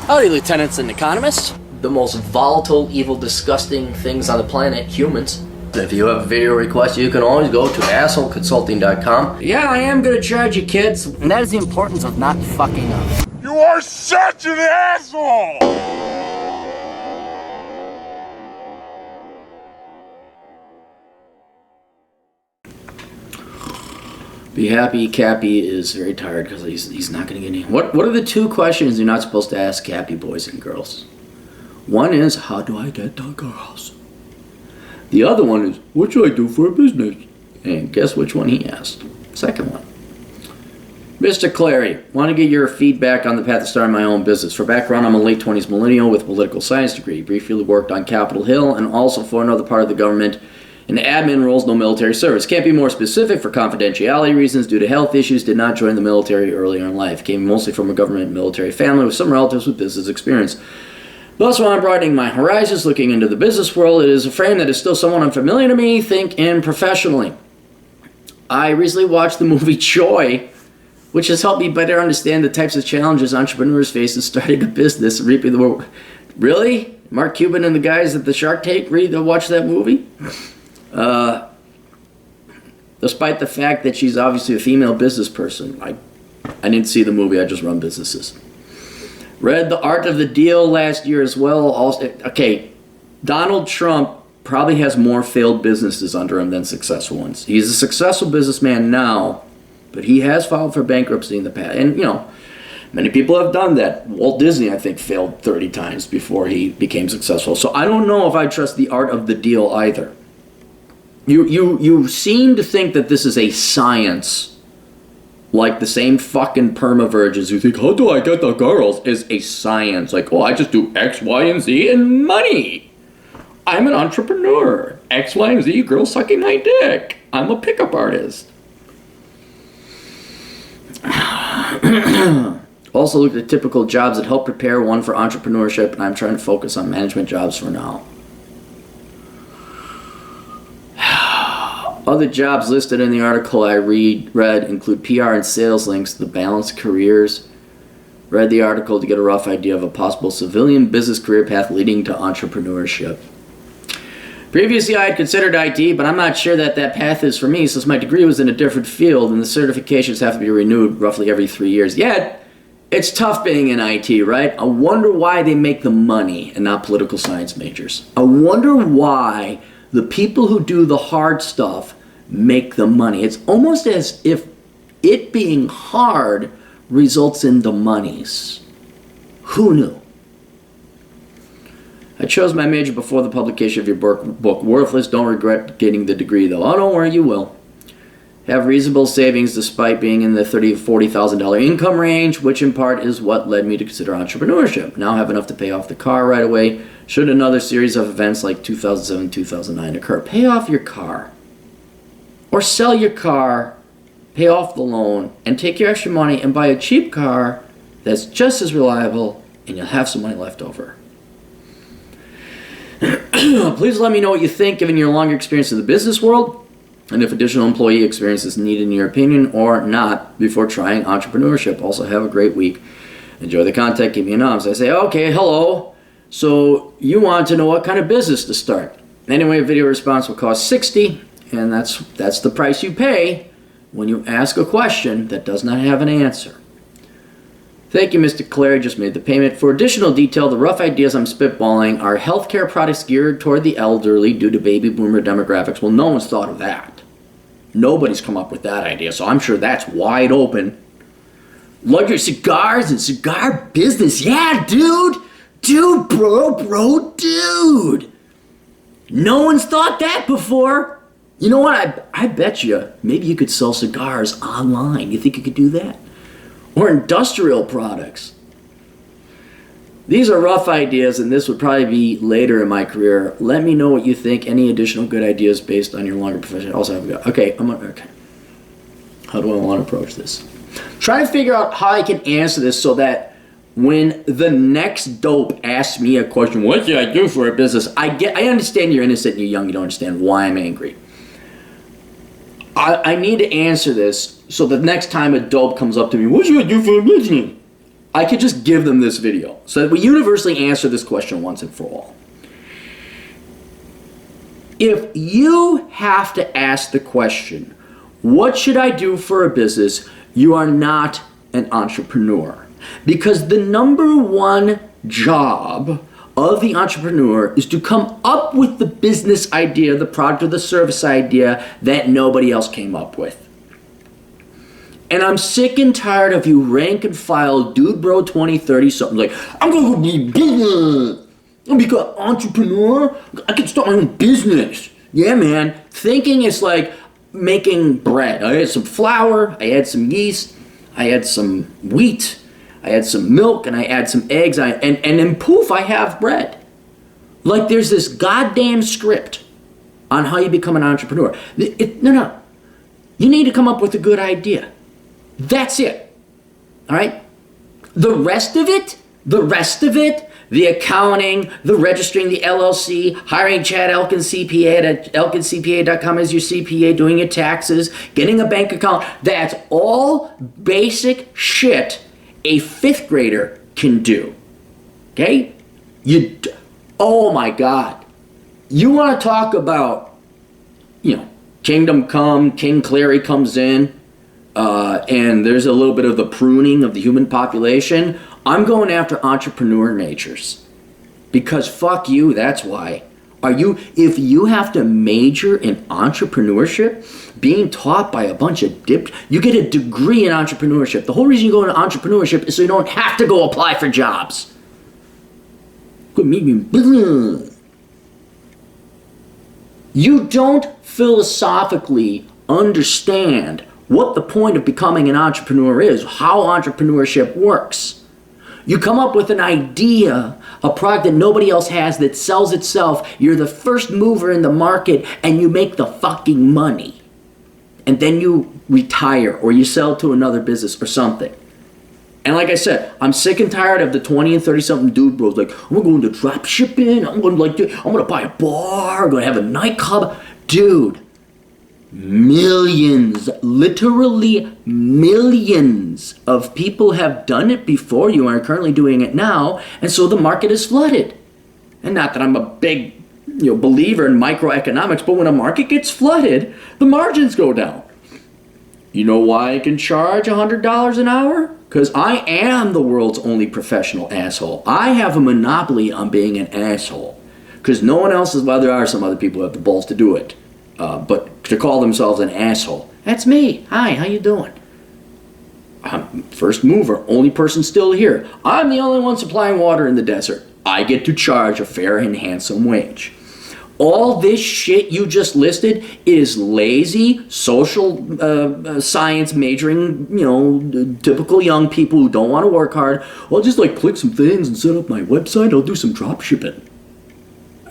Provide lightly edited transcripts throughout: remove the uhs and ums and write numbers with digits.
Howdy, lieutenants and economists. The most volatile, evil, disgusting things on the planet, humans. If you have a video request, you can always go to assholeconsulting.com. Yeah, I am gonna charge you, kids. And that is the importance of not fucking up. You are such an asshole! Be happy, Cappy is very tired because he's not going to get any. What are the two questions you're not supposed to ask Cappy, boys and girls? One is, how do I get the girls? The other one is, what should I do for a business? And guess which one he asked? Second one. Mr. Clary, want to get your feedback on the path to starting my own business. For background, I'm a late 20s millennial with a political science degree. Briefly worked on Capitol Hill and also for another part of the government in admin roles, no military service. Can't be more specific for confidentiality reasons. Due to health issues, did not join the military earlier in life. Came mostly from a government military family with some relatives with business experience. Thus, while I'm broadening my horizons, looking into the business world, it is a frame that is still somewhat unfamiliar to me, think and professionally. I recently watched the movie Joy, which has helped me better understand the types of challenges entrepreneurs face in starting a business and reaping the reward. Really? Mark Cuban and the guys at the Shark Tank watch that movie? Despite the fact that she's obviously a female business person, I didn't see the movie, I just run businesses. Read The Art of the Deal last year as well. Okay, Donald Trump probably has more failed businesses under him than successful ones. He's a successful businessman now, but he has filed for bankruptcy in the past. And, you know, many people have done that. Walt Disney, I think, failed 30 times before he became successful. So I don't know if I trust The Art of the Deal either. You seem to think that this is a science, like the same fucking perma-virgins who think, how do I get the girls, is a science. Like, oh, I just do X, Y, and Z and money. I'm an entrepreneur. X, Y, and Z, girls sucking my dick. I'm a pickup artist. Also looked at typical jobs that help prepare one for entrepreneurship, and I'm trying to focus on management jobs for now. Other jobs listed in the article I read include PR and sales links to the balanced careers. Read the article to get a rough idea of a possible civilian business career path leading to entrepreneurship. Previously, I had considered IT, but I'm not sure that path is for me since my degree was in a different field and the certifications have to be renewed roughly every 3 years. Yet, it's tough being in IT, right? I wonder why they make the money and not political science majors. I wonder why the people who do the hard stuff make the money. It's almost as if it being hard results in the monies. Who knew? I chose my major before the publication of your book. Worthless, don't regret getting the degree though. Oh, don't worry, you will. Have reasonable savings despite being in the $30,000 to $40,000 income range, which in part is what led me to consider entrepreneurship. Now have enough to pay off the car right away, should another series of events like 2007-2009 occur. Pay off your car. Or sell your car, pay off the loan, and take your extra money and buy a cheap car that's just as reliable, and you'll have some money left over. Please let me know what you think given your longer experience in the business world, and if additional employee experience is needed in your opinion or not before trying entrepreneurship. Also, have a great week. Enjoy the content, give me an arms. I say, okay, hello. So you want to know what kind of business to start. Anyway, a video response will cost $60, and that's the price you pay when you ask a question that does not have an answer. Thank you, Mr. Clary, just made the payment. For additional detail, the rough ideas I'm spitballing are healthcare products geared toward the elderly due to baby boomer demographics. Well, no one's thought of that. Nobody's come up with that idea, so I'm sure that's wide open. Luxury cigars and cigar business. Yeah, dude. Dude, dude. No one's thought that before. You know what? I bet you maybe you could sell cigars online. You think you could do that? Or industrial products. These are rough ideas, and this would probably be later in my career. Let me know what you think. Any additional good ideas based on your longer profession. Also, okay. How do I want to approach this? Try to figure out how I can answer this so that when the next dope asks me a question, what should I do for a business? I understand you're innocent and you're young. You don't understand why I'm angry. I need to answer this so the next time a dope comes up to me, what should I do for a business? I could just give them this video so that we universally answer this question once and for all. If you have to ask the question, what should I do for a business? You are not an entrepreneur. Because the number one job of the entrepreneur is to come up with the business idea, the product or the service idea that nobody else came up with. And I'm sick and tired of you rank and file dude bro 20, 30 something like, I'm gonna go be business. I'm gonna become an entrepreneur. I can start my own business. Yeah, man. Thinking is like making bread. I had some flour, I had some yeast, I had some wheat, I had some milk, and I add some eggs, and then poof, I have bread. Like there's this goddamn script on how you become an entrepreneur. No. You need to come up with a good idea. That's it. All right? The rest of it, the accounting, the registering the LLC, hiring Chad Elkin CPA at elkincpa.com as your CPA, doing your taxes, getting a bank account, that's all basic shit a fifth grader can do. Okay? Oh my God. You want to talk about, Kingdom Come, King Clary comes in, and there's a little bit of the pruning of the human population. I'm going after entrepreneur natures. Because fuck you, that's why. If you have to major in entrepreneurship, being taught by a bunch of you get a degree in entrepreneurship. The whole reason you go into entrepreneurship is so you don't have to go apply for jobs. You don't philosophically understand what the point of becoming an entrepreneur is, how entrepreneurship works. You come up with an idea, a product that nobody else has that sells itself. You're the first mover in the market and you make the fucking money. And then you retire or you sell to another business or something. And like I said, I'm sick and tired of the 20 and 30 something dude bros like, I'm going to drop shipping, I'm going to buy a bar, I'm going to have a nightclub. Dude, millions, literally millions of people have done it before you and are currently doing it now, and so the market is flooded. And not that I'm a big believer in microeconomics, but when a market gets flooded, the margins go down. You know why I can charge $100 an hour? Because I am the world's only professional asshole. I have a monopoly on being an asshole. Because no one else is, well, there are some other people who have the balls to do it. But to call themselves an asshole, that's me. Hi, how you doing? I'm first mover, only person still here. I'm the only one supplying water in the desert. I get to charge a fair and handsome wage. All this shit you just listed is lazy, social science majoring, typical young people who don't want to work hard. I'll just click some things and set up my website. I'll do some drop shipping.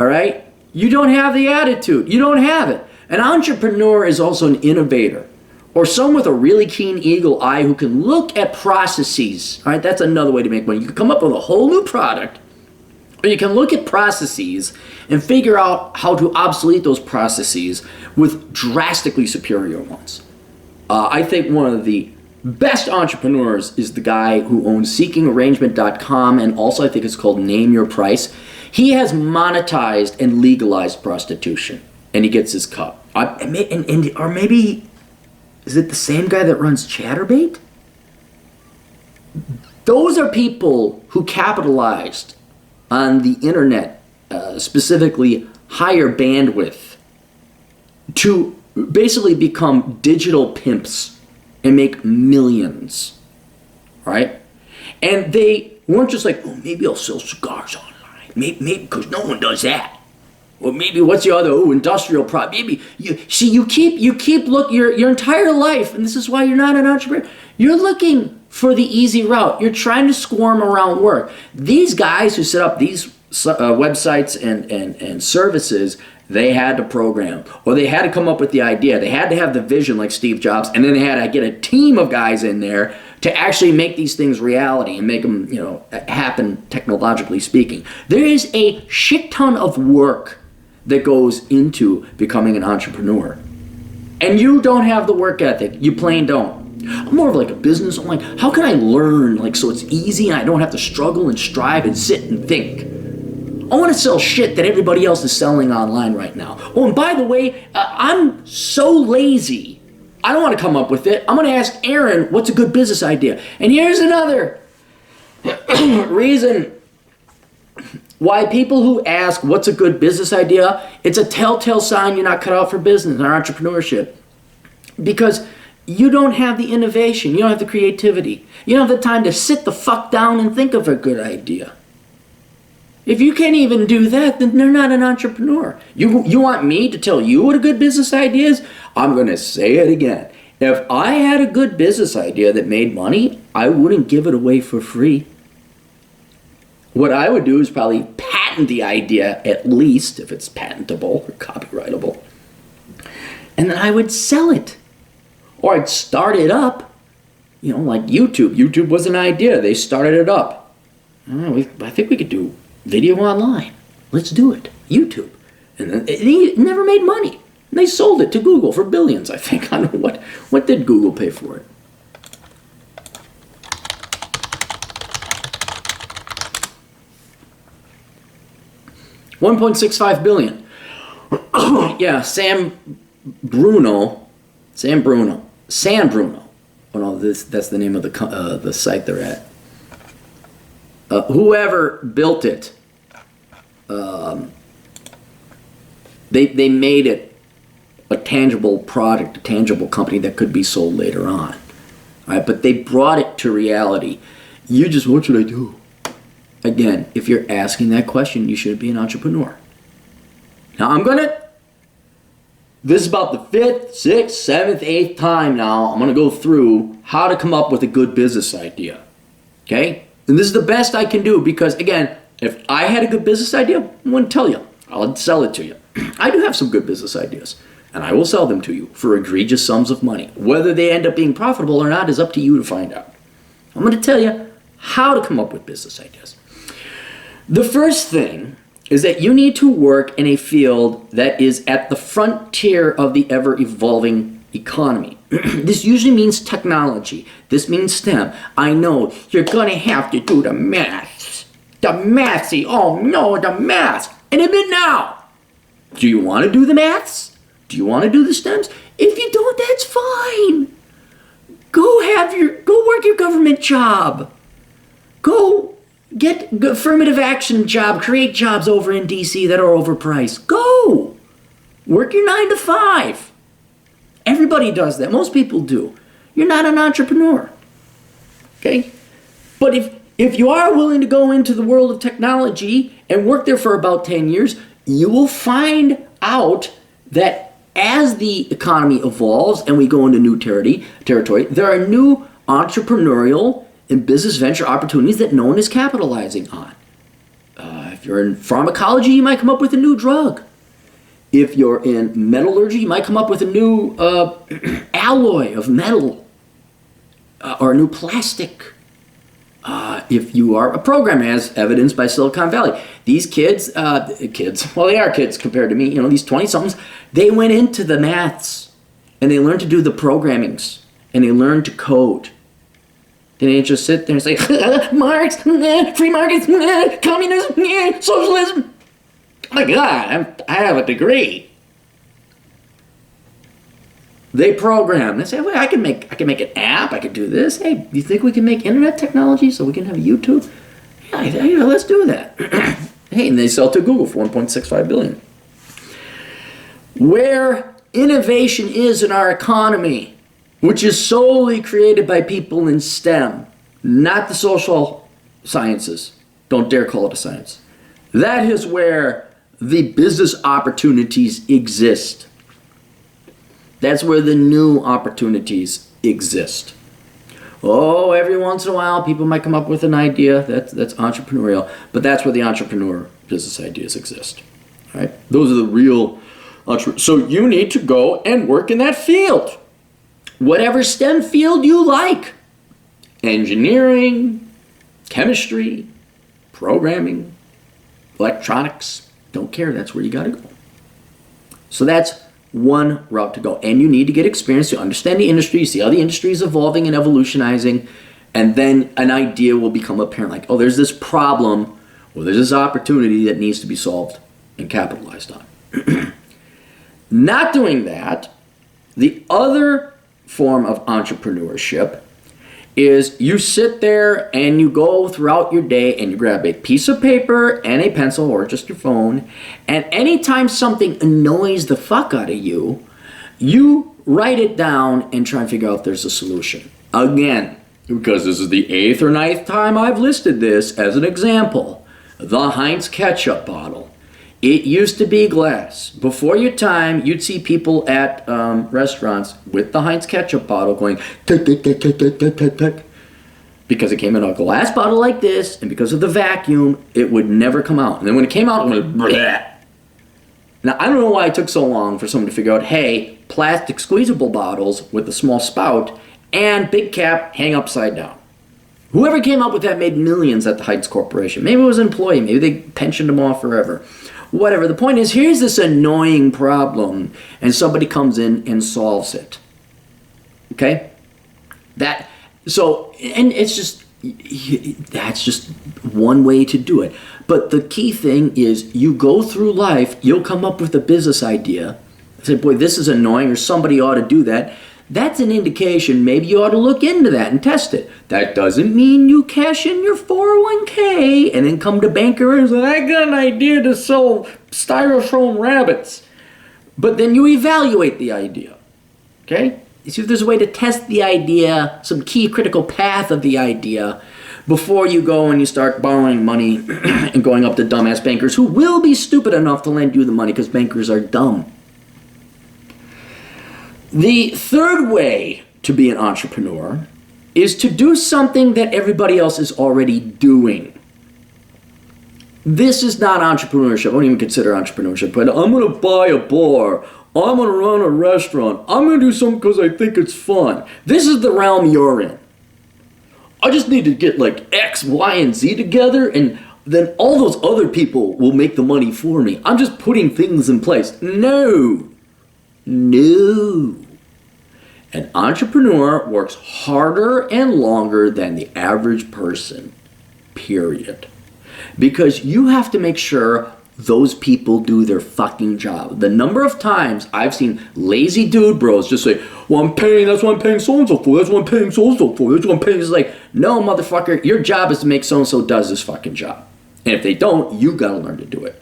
All right? You don't have the attitude. You don't have it. An entrepreneur is also an innovator, or someone with a really keen eagle eye who can look at processes. All right, that's another way to make money. You can come up with a whole new product, or you can look at processes and figure out how to obsolete those processes with drastically superior ones. I think one of the best entrepreneurs is the guy who owns seekingarrangement.com, and also I think it's called Name Your Price. He has monetized and legalized prostitution, and he gets his cut. Or maybe, is it the same guy that runs Chatterbait? Those are people who capitalized on the internet, specifically higher bandwidth, to basically become digital pimps and make millions, right? And they weren't just like, oh, maybe I'll sell cigars online. Maybe because no one does that. Or maybe what's the other? Oh, industrial product. Maybe you keep look your entire life, and this is why you're not an entrepreneur. You're looking for the easy route. You're trying to squirm around work. These guys who set up these websites and services, they had to program, or they had to come up with the idea. They had to have the vision like Steve Jobs, and then they had to get a team of guys in there to actually make these things reality and make them, happen technologically speaking. There is a shit ton of work that goes into becoming an entrepreneur. And you don't have the work ethic. You plain don't. I'm more of like a business. I'm like, how can I learn like so it's easy and I don't have to struggle and strive and sit and think? I want to sell shit that everybody else is selling online right now. Oh, and by the way, I'm so lazy. I don't want to come up with it. I'm going to ask Aaron what's a good business idea. And here's another reason why people who ask what's a good business idea, it's a telltale sign you're not cut out for business or entrepreneurship. Because you don't have the innovation, you don't have the creativity, you don't have the time to sit the fuck down and think of a good idea. If you can't even do that, then you're not an entrepreneur. You want me to tell you what a good business idea is? I'm going to say it again. If I had a good business idea that made money, I wouldn't give it away for free. What I would do is probably patent the idea, at least, if it's patentable or copyrightable. And then I would sell it. Or I'd start it up. You know, like YouTube. YouTube was an idea. They started it up. I think we could do video online. Let's do it. YouTube. And then it never made money. And they sold it to Google for billions, I think. I don't know what did Google pay for it? $1.65 billion. Yeah, San Bruno. Oh no, that's the name of the site they're at. Whoever built it, they made it a tangible product, a tangible company that could be sold later on. All right, but they brought it to reality. What should I do? Again, if you're asking that question, you should be an entrepreneur. Now this is about the 5th, 6th, 7th, 8th time now. I'm going to go through how to come up with a good business idea. Okay? And this is the best I can do because, again, if I had a good business idea, I wouldn't tell you. I'll sell it to you. I do have some good business ideas, and I will sell them to you for egregious sums of money. Whether they end up being profitable or not is up to you to find out. I'm going to tell you how to come up with business ideas. The first thing is that you need to work in a field that is at the frontier of the ever-evolving economy. This usually means technology. This means STEM. I know you're going to have to do the maths. The mathsy. Oh no, the maths. And admit now, do you want to do the maths? Do you want to do the STEMs? If you don't, that's fine. Go work your government job. Go get affirmative action job, create jobs over in DC that are overpriced. Go! Work your 9 to 5. Everybody does that. Most people do. You're not an entrepreneur. Okay? But if you are willing to go into the world of technology and work there for about 10 years, you will find out that as the economy evolves and we go into new territory, there are new entrepreneurial and business venture opportunities that no one is capitalizing on. If you're in pharmacology, you might come up with a new drug. If you're in metallurgy, you might come up with a new alloy of metal or a new plastic. If you are a programmer, as evidenced by Silicon Valley, these kids, well, they are kids compared to me, these 20-somethings, they went into the maths and they learned to do the programmings and they learned to code. They didn't just sit there and say, Marx, free markets, communism, socialism. Oh my God, I have a degree. They program. They say, well, I can make an app. I could do this. Hey, do you think we can make internet technology so we can have YouTube? Yeah, let's do that. Hey, and they sell to Google for $1.65 billion. Where innovation is in our economy, which is solely created by people in STEM, not the social sciences. Don't dare call it a science. That is where the business opportunities exist. That's where the new opportunities exist. Oh, every once in a while, people might come up with an idea that's entrepreneurial, but that's where the entrepreneur business ideas exist. All right? Those are the real entrepreneurs. So you need to go and work in that field. Whatever STEM field you like. Engineering, chemistry, programming, electronics. Don't care, that's where you gotta go. So that's one route to go. And you need to get experience to understand the industry, see how the industry is evolving and evolutionizing, and then an idea will become apparent. Like, oh, there's this problem, or there's this opportunity that needs to be solved and capitalized on. Not doing that, the other form of entrepreneurship is you sit there and you go throughout your day and you grab a piece of paper and a pencil or just your phone, and anytime something annoys the fuck out of you, you write it down and try and figure out if there's a solution. Again, because this is the 8th or 9th time I've listed this as an example, the Heinz ketchup bottle. It used to be glass. Before your time, you'd see people at restaurants with the Heinz ketchup bottle going tick, tick, tick, tick, tick, tick, tick, tick. Because it came in a glass bottle like this, and because of the vacuum, it would never come out. And then when it came out, it went bleh. Now, I don't know why it took so long for someone to figure out, hey, plastic squeezable bottles with a small spout and big cap hang upside down. Whoever came up with that made millions at the Heinz Corporation. Maybe it was an employee. Maybe they pensioned them off forever. Whatever. The point is, here's this annoying problem, and somebody comes in and solves it. Okay? And it's just, that's just one way to do it. But the key thing is, you go through life, you'll come up with a business idea. Say, boy, this is annoying, or somebody ought to do that. That's an indication maybe you ought to look into that and test it. That doesn't mean you cash in your 401k and then come to banker and say, I got an idea to sell styrofoam rabbits. But then you evaluate the idea. Okay? You see if there's a way to test the idea, some key critical path of the idea, before you go and you start borrowing money and going up to dumbass bankers who will be stupid enough to lend you the money because bankers are dumb. The third way to be an entrepreneur is to do something that everybody else is already doing. This is not entrepreneurship. I don't even consider entrepreneurship, but I'm going to buy a bar. I'm going to run a restaurant. I'm going to do something because I think it's fun. This is the realm you're in. I just need to get like X, Y, and Z together, and then all those other people will make the money for me. I'm just putting things in place. No. An entrepreneur works harder and longer than the average person, period. Because you have to make sure those people do their fucking job. The number of times I've seen lazy dude bros just say, well, that's what I'm paying so-and-so for, that's what I'm paying so-and-so for, that's what I'm paying. It's like, no, motherfucker, your job is to make so-and-so does this fucking job. And if they don't, you gotta learn to do it.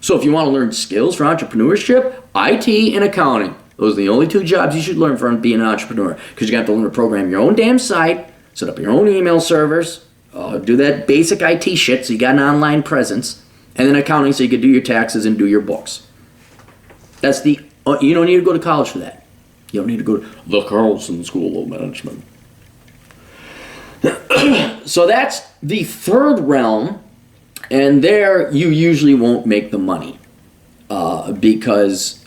So if you want to learn skills for entrepreneurship, IT and accounting, those are the only 2 jobs you should learn from being an entrepreneur. Because you have to learn to program your own damn site, set up your own email servers, do that basic IT shit so you got an online presence, and then accounting so you can do your taxes and do your books. That's you don't need to go to college for that. You don't need to go to the Carlson School of Management. So that's the third realm. And there, you usually won't make the money because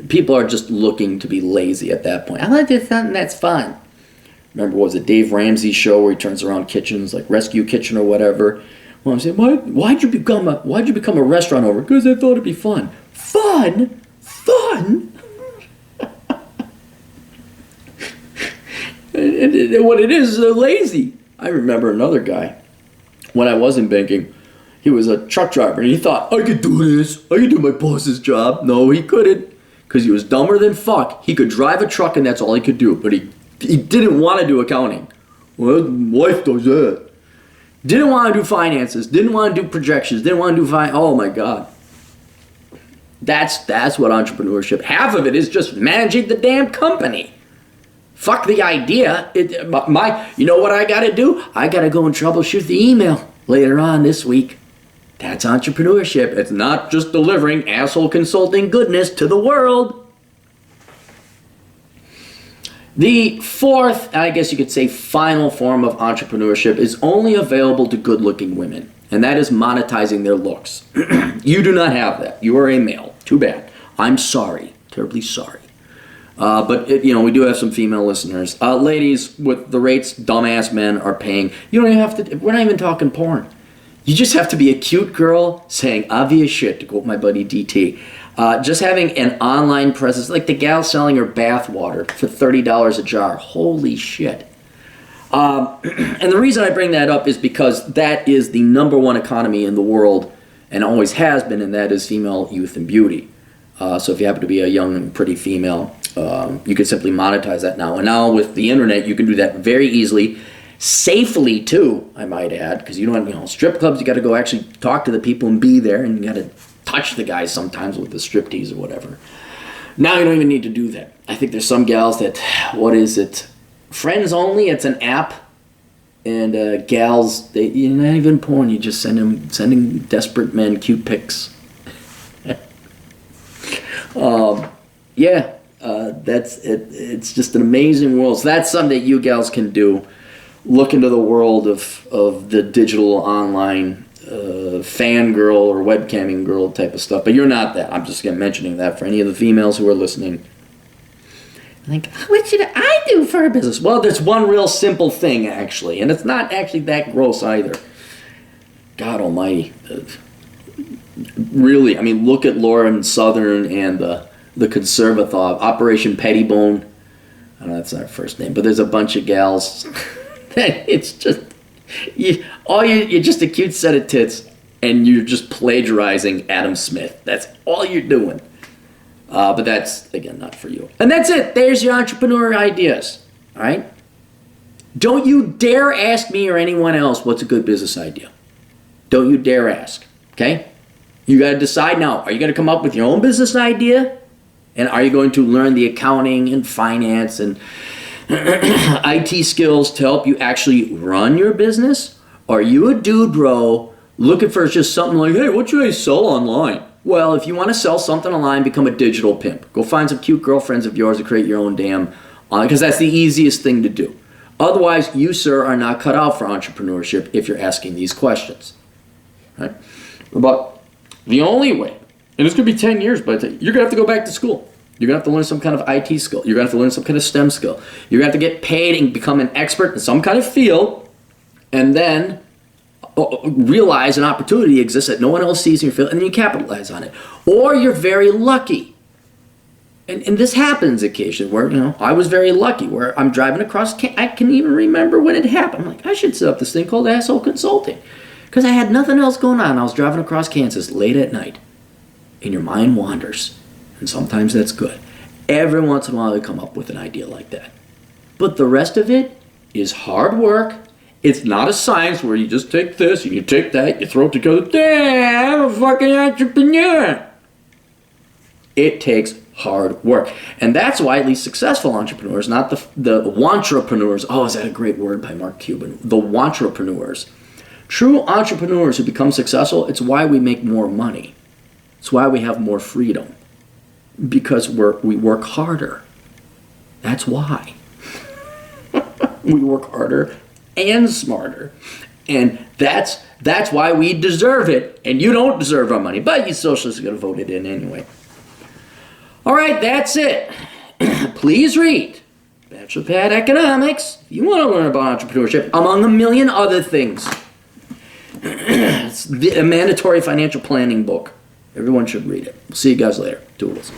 people are just looking to be lazy at that point. I like to do something that's fun. Remember, what was it, Dave Ramsey's show where he turns around kitchens, like Rescue Kitchen or whatever? Well, I'm saying, why'd you become a restaurant owner? Because I thought it'd be fun. Fun? and what it is, they're lazy. I remember another guy when I was in banking. He was a truck driver, and he thought, I could do this. I could do my boss's job. No, he couldn't, because he was dumber than fuck. He could drive a truck, and that's all he could do, but he didn't want to do accounting. Well, wife does that. Didn't want to do finances. Didn't want to do projections. Didn't want to do oh my God. That's what entrepreneurship, half of it is just managing the damn company. Fuck the idea. You know what I got to do? I got to go and troubleshoot the email later on this week. That's entrepreneurship. It's not just delivering asshole consulting goodness to the world. The fourth, I guess you could say final form of entrepreneurship is only available to good-looking women, and that is monetizing their looks. You do not have that. You are a male. Too bad. I'm sorry. Terribly sorry. But we do have some female listeners. Ladies, with the rates dumbass men are paying, you don't even have to, we're not even talking porn. You just have to be a cute girl saying obvious shit, to quote my buddy DT. Just having an online presence, like the gal selling her bath water for $30 a jar. Holy shit. And the reason I bring that up is because that is the number one economy in the world, and always has been, and that is female youth and beauty. So if you happen to be a young and pretty female, you can simply monetize that now. And now with the internet, you can do that very easily, safely too, I might add, because you don't have, strip clubs, you got to go actually talk to the people and be there, and you got to touch the guys sometimes with the striptease or whatever. Now you don't even need to do that. I think there's some gals that, what is it? Friends Only, it's an app, and gals, you're not even porn, you just sending desperate men cute pics. That's it. It's just an amazing world. So that's something that you gals can do. Look into the world of the digital online fangirl or webcamming girl type of stuff. But you're not that. I'm just mentioning that for any of the females who are listening. Like, what should I do for a business? Well, there's one real simple thing, actually. And it's not actually that gross either. God almighty. Really, I mean, look at Lauren Southern and the Conservative, Operation Pettibone. I don't know, that's not her first name, but there's a bunch of gals. It's just, you're just a cute set of tits, and you're just plagiarizing Adam Smith. That's all you're doing. But that's, again, not for you. And that's it. There's your entrepreneur ideas. All right? Don't you dare ask me or anyone else what's a good business idea. Don't you dare ask. Okay? You got to decide now. Are you going to come up with your own business idea? And are you going to learn the accounting and finance and IT skills to help you actually run your business? Or are you a dude, bro, looking for just something like, hey, what should I sell online? Well, if you want to sell something online, become a digital pimp. Go find some cute girlfriends of yours to create your own damn, because that's the easiest thing to do. Otherwise, you, sir, are not cut out for entrepreneurship if you're asking these questions. Right? But the only way, and it's going to be 10 years, but you're going to have to go back to school. You're going to have to learn some kind of IT skill. You're going to have to learn some kind of STEM skill. You're going to have to get paid and become an expert in some kind of field, and then realize an opportunity exists that no one else sees in your field, and then you capitalize on it. Or you're very lucky. And this happens occasionally where, I was very lucky where I'm driving across, I can even remember when it happened. I'm like, I should set up this thing called Asshole Consulting. Because I had nothing else going on. I was driving across Kansas late at night. And your mind wanders. And sometimes that's good. Every once in a while you come up with an idea like that. But the rest of it is hard work. It's not a science where you just take this and you take that, you throw it together. Damn, I'm a fucking entrepreneur. It takes hard work. And that's why at least successful entrepreneurs, not the wantrepreneurs. Oh, is that a great word by Mark Cuban? The wantrepreneurs. True entrepreneurs who become successful, it's why we make more money. It's why we have more freedom. Because we work harder. That's why. We work harder and smarter. And that's why we deserve it. And you don't deserve our money. But you socialists are going to vote it in anyway. All right, that's it. Please read Bachelor Pad Economics if you want to learn about entrepreneurship, among a million other things. It's a mandatory financial planning book. Everyone should read it. We'll see you guys later. Toodles.